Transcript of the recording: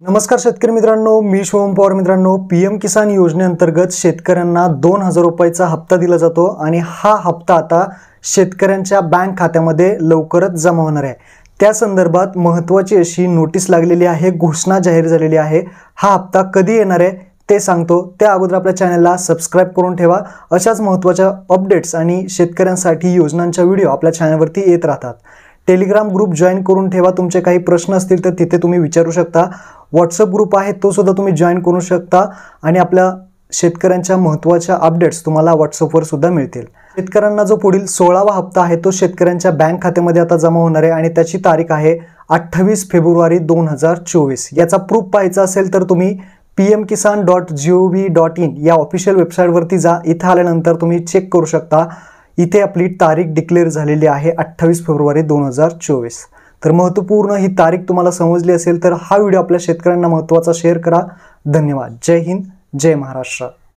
नमस्कार शेतकरी मित्रांनो, मी शुभम पवार. मित्रांनो, पीएम किसान योजनेअंतर्गत शेतकऱ्यांना 2,000 रुपयाचा हप्ता दिला जातो आणि हा हप्ता आता शेतकऱ्यांच्या बँक खात्यामध्ये लवकरच जमा होणार आहे. त्या संदर्भात महत्त्वाची अशी नोटीस लागलेली आहे, घोषणा जाहीर झालेली आहे. हा हप्ता कधी येणार आहे ते सांगतो. त्या अगोदर आपल्या चॅनलला सबस्क्राइब करून ठेवा. अशाच महत्त्वाच्या अपडेट्स आणि शेतकऱ्यांसाठी योजनांच्या व्हिडिओ आपल्या चॅनलवरती येत राहतात. टेलिग्राम ग्रुप जॉईन करून ठेवा. तुमचे काही प्रश्न असतील तर तिथे तुम्ही विचारू शकता. व्हॉट्सअप ग्रुप आहे तो सुद्धा तुम्ही जॉईन करू शकता आणि आपल्या शेतकऱ्यांच्या महत्त्वाच्या अपडेट्स तुम्हाला व्हॉट्सअपवर सुद्धा मिळतील. शेतकऱ्यांना जो पुढील 16वा हप्ता आहे तो शेतकऱ्यांच्या बँक खात्यामध्ये आता जमा होणार आहे आणि त्याची तारीख आहे 28 फेब्रुवारी 2024. याचा प्रूफ पाहायचा असेल तर तुम्ही pmkisan.gov.in या ऑफिशियल वेबसाईटवरती जा. इथे आल्यानंतर तुम्ही चेक करू शकता. इथे आपली तारीख डिक्लेअर झालेली आहे 28 फेब्रुवारी 2024. तर महत्त्वपूर्ण ही तारीख तुम्हाला समजली असेल तर हा व्हिडिओ आपल्या शेतकऱ्यांना महत्त्वाचा शेअर करा. धन्यवाद. जय हिंद, जय महाराष्ट्र.